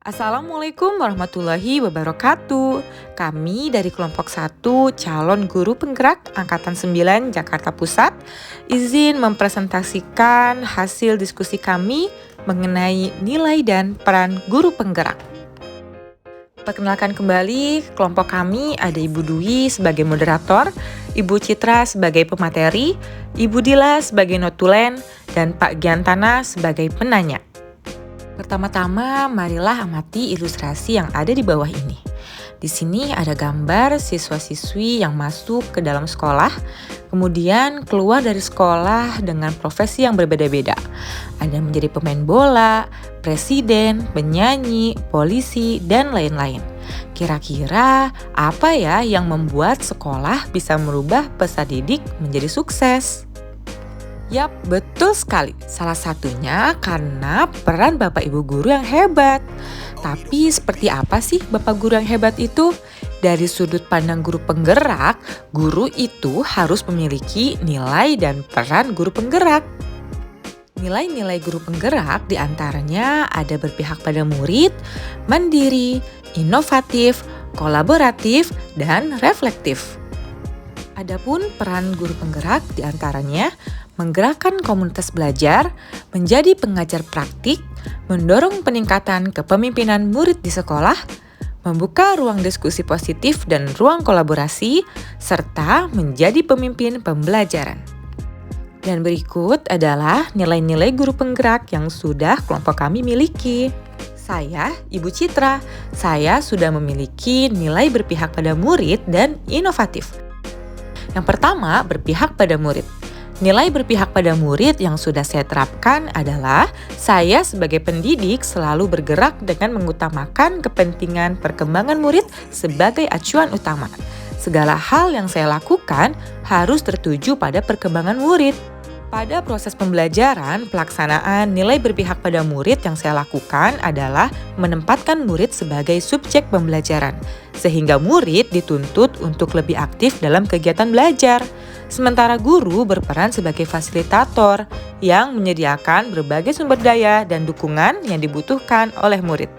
Assalamualaikum warahmatullahi wabarakatuh. Kami dari kelompok 1 calon guru penggerak Angkatan 9 Jakarta Pusat izin mempresentasikan hasil diskusi kami mengenai nilai dan peran guru penggerak. Perkenalkan kembali, kelompok kami ada Ibu Dwi sebagai moderator, Ibu Citra sebagai pemateri, Ibu Dila sebagai notulen, dan Pak Giantana sebagai penanya. Pertama-tama, marilah amati ilustrasi yang ada di bawah ini. Di sini ada gambar siswa-siswi yang masuk ke dalam sekolah, kemudian keluar dari sekolah dengan profesi yang berbeda-beda. Ada menjadi pemain bola, presiden, penyanyi, polisi, dan lain-lain. Kira-kira apa ya yang membuat sekolah bisa merubah peserta didik menjadi sukses? Yap, betul sekali. Salah satunya karena peran Bapak Ibu guru yang hebat. Tapi seperti apa sih Bapak guru yang hebat itu? Dari sudut pandang guru penggerak, guru itu harus memiliki nilai dan peran guru penggerak. Nilai-nilai guru penggerak diantaranya ada berpihak pada murid, mandiri, inovatif, kolaboratif, dan reflektif. Adapun peran guru penggerak diantaranya menggerakkan komunitas belajar, menjadi pengajar praktik, mendorong peningkatan kepemimpinan murid di sekolah, membuka ruang diskusi positif dan ruang kolaborasi, serta menjadi pemimpin pembelajaran. Dan berikut adalah nilai-nilai guru penggerak yang sudah kelompok kami miliki. Saya, Ibu Citra, saya sudah memiliki nilai berpihak pada murid dan inovatif. Yang pertama, berpihak pada murid. Nilai berpihak pada murid yang sudah saya terapkan adalah saya sebagai pendidik selalu bergerak dengan mengutamakan kepentingan perkembangan murid sebagai acuan utama. Segala hal yang saya lakukan harus tertuju pada perkembangan murid. Pada proses pembelajaran, pelaksanaan nilai berpihak pada murid yang saya lakukan adalah menempatkan murid sebagai subjek pembelajaran, sehingga murid dituntut untuk lebih aktif dalam kegiatan belajar. Sementara guru berperan sebagai fasilitator yang menyediakan berbagai sumber daya dan dukungan yang dibutuhkan oleh murid.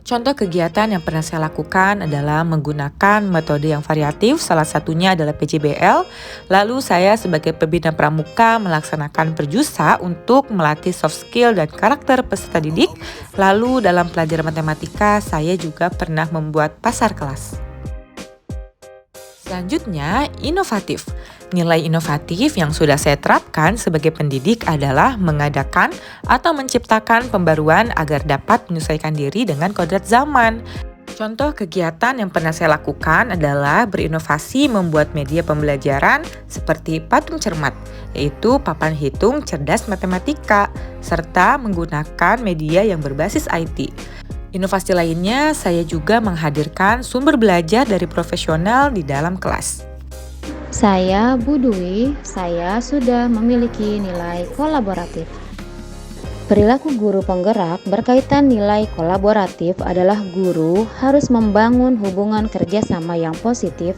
Contoh kegiatan yang pernah saya lakukan adalah menggunakan metode yang variatif, salah satunya adalah PJBL. Lalu saya sebagai pembina pramuka melaksanakan perjusa untuk melatih soft skill dan karakter peserta didik. Lalu dalam pelajaran matematika saya juga pernah membuat pasar kelas. Selanjutnya, inovatif. Nilai inovatif yang sudah saya terapkan sebagai pendidik adalah mengadakan atau menciptakan pembaruan agar dapat menyesuaikan diri dengan kodrat zaman. Contoh kegiatan yang pernah saya lakukan adalah berinovasi membuat media pembelajaran seperti patung cermat, yaitu papan hitung cerdas matematika, serta menggunakan media yang berbasis IT. Inovasi lainnya, saya juga menghadirkan sumber belajar dari profesional di dalam kelas. Saya Bu Dwi, saya sudah memiliki nilai kolaboratif. Perilaku guru penggerak berkaitan nilai kolaboratif adalah guru harus membangun hubungan kerjasama yang positif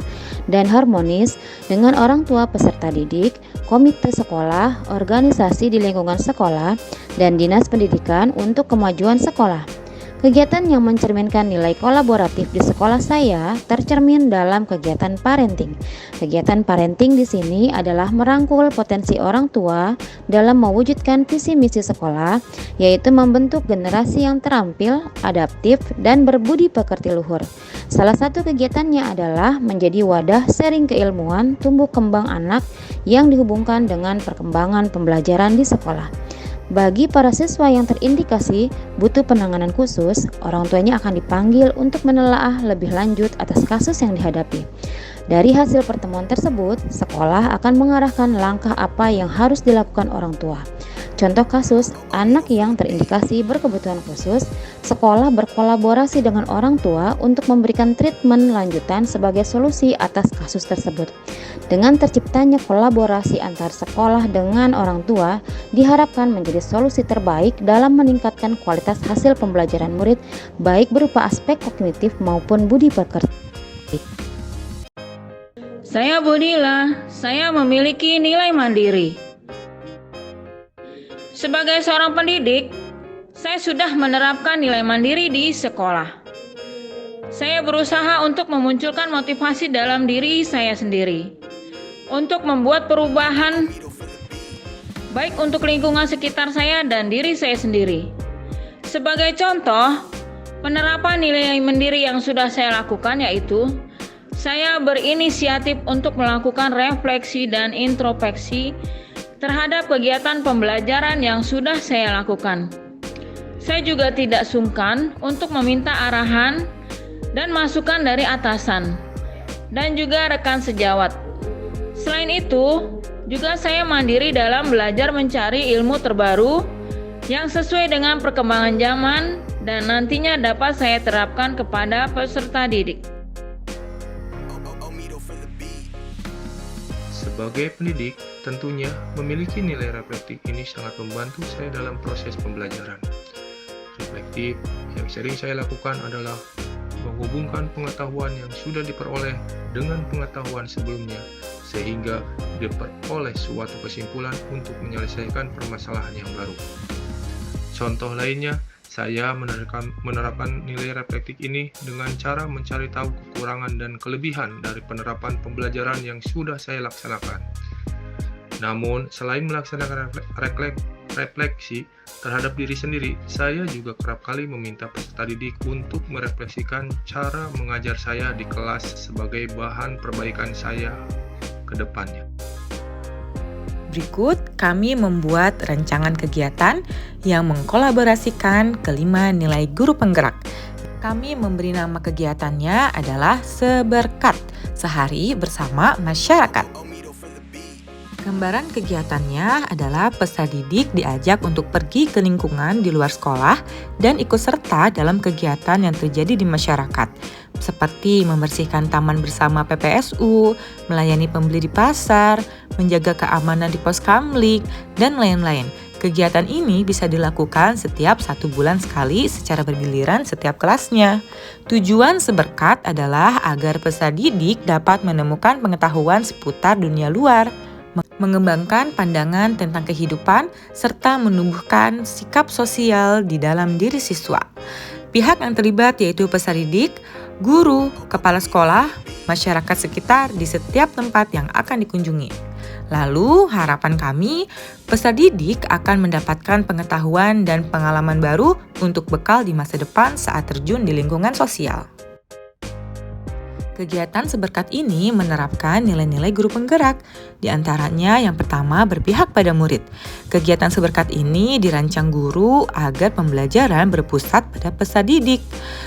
dan harmonis dengan orang tua peserta didik, komite sekolah, organisasi di lingkungan sekolah, dan dinas pendidikan untuk kemajuan sekolah. Kegiatan yang mencerminkan nilai kolaboratif di sekolah saya tercermin dalam kegiatan parenting. Kegiatan parenting di sini adalah merangkul potensi orang tua dalam mewujudkan visi misi sekolah, yaitu membentuk generasi yang terampil, adaptif, dan berbudi pekerti luhur. Salah satu kegiatannya adalah menjadi wadah sharing keilmuan tumbuh kembang anak yang dihubungkan dengan perkembangan pembelajaran di sekolah. Bagi para siswa yang terindikasi butuh penanganan khusus, orang tuanya akan dipanggil untuk menelaah lebih lanjut atas kasus yang dihadapi. Dari hasil pertemuan tersebut, sekolah akan mengarahkan langkah apa yang harus dilakukan orang tua. Contoh kasus, anak yang terindikasi berkebutuhan khusus, sekolah berkolaborasi dengan orang tua untuk memberikan treatment lanjutan sebagai solusi atas kasus tersebut. Dengan terciptanya kolaborasi antar sekolah dengan orang tua, diharapkan menjadi solusi terbaik dalam meningkatkan kualitas hasil pembelajaran murid, baik berupa aspek kognitif maupun budi pekerti. Saya Budila, saya memiliki nilai mandiri. Sebagai seorang pendidik, Saya sudah menerapkan nilai mandiri di sekolah. Saya berusaha untuk memunculkan motivasi dalam diri saya sendiri untuk membuat perubahan baik untuk lingkungan sekitar saya dan diri saya sendiri. Sebagai contoh, penerapan nilai mandiri yang sudah saya lakukan yaitu saya berinisiatif untuk melakukan refleksi dan introspeksi terhadap kegiatan pembelajaran yang sudah saya lakukan. Saya juga tidak sungkan untuk meminta arahan dan masukan dari atasan dan juga rekan sejawat. Selain itu, juga saya mandiri dalam belajar mencari ilmu terbaru yang sesuai dengan perkembangan zaman dan nantinya dapat saya terapkan kepada peserta didik. Sebagai pendidik, tentunya memiliki nilai reflektif ini sangat membantu saya dalam proses pembelajaran. Reflektif yang sering saya lakukan adalah menghubungkan pengetahuan yang sudah diperoleh dengan pengetahuan sebelumnya sehingga diperoleh suatu kesimpulan untuk menyelesaikan permasalahan yang baru. Contoh lainnya, saya menerapkan nilai reflektif ini dengan cara mencari tahu kekurangan dan kelebihan dari penerapan pembelajaran yang sudah saya laksanakan. Namun, selain melaksanakan refleksi terhadap diri sendiri, saya juga kerap kali meminta peserta didik untuk merefleksikan cara mengajar saya di kelas sebagai bahan perbaikan saya ke depannya. Berikut kami membuat rancangan kegiatan yang mengkolaborasikan kelima nilai guru penggerak. Kami memberi nama kegiatannya adalah Seberkat, Sehari Bersama Masyarakat. Gambaran kegiatannya adalah peserta didik diajak untuk pergi ke lingkungan di luar sekolah dan ikut serta dalam kegiatan yang terjadi di masyarakat, seperti membersihkan taman bersama PPSU, melayani pembeli di pasar, menjaga keamanan di pos kamlik, dan lain-lain. Kegiatan ini bisa dilakukan setiap 1 bulan sekali secara bergiliran setiap kelasnya. Tujuan Seberkat adalah agar peserta didik dapat menemukan pengetahuan seputar dunia luar, mengembangkan pandangan tentang kehidupan, serta menumbuhkan sikap sosial di dalam diri siswa. Pihak yang terlibat yaitu peserta didik, guru, kepala sekolah, masyarakat sekitar di setiap tempat yang akan dikunjungi. Lalu harapan kami, peserta didik akan mendapatkan pengetahuan dan pengalaman baru untuk bekal di masa depan saat terjun di lingkungan sosial. Kegiatan Seberkat ini menerapkan nilai-nilai guru penggerak. Di antaranya yang pertama berpihak pada murid. Kegiatan Seberkat ini dirancang guru agar pembelajaran berpusat pada peserta didik.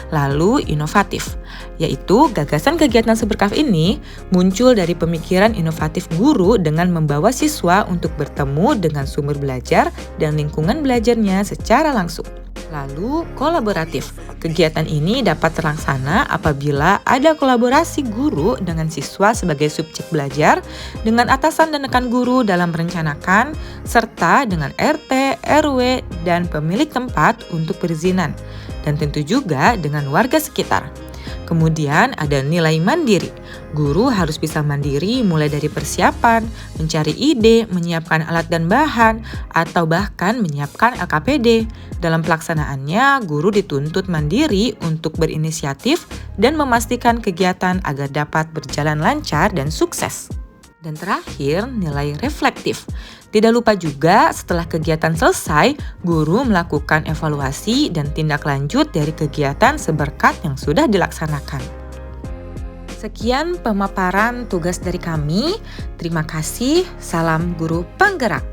Lalu inovatif, yaitu gagasan kegiatan Seberkat ini muncul dari pemikiran inovatif guru dengan membawa siswa untuk bertemu dengan sumber belajar dan lingkungan belajarnya secara langsung. Lalu kolaboratif. Kegiatan ini dapat terlaksana apabila ada kolaborasi guru dengan siswa sebagai subjek belajar, dengan atasan dan rekan guru dalam merencanakan, serta dengan RT, RW, dan pemilik tempat untuk perizinan, dan tentu juga dengan warga sekitar. Kemudian ada nilai mandiri. Guru harus bisa mandiri mulai dari persiapan, mencari ide, menyiapkan alat dan bahan, atau bahkan menyiapkan LKPD. Dalam pelaksanaannya, guru dituntut mandiri untuk berinisiatif dan memastikan kegiatan agar dapat berjalan lancar dan sukses. Dan terakhir, nilai reflektif. Tidak lupa juga setelah kegiatan selesai, guru melakukan evaluasi dan tindak lanjut dari kegiatan Seberkat yang sudah dilaksanakan. Sekian pemaparan tugas dari kami. Terima kasih. Salam guru penggerak.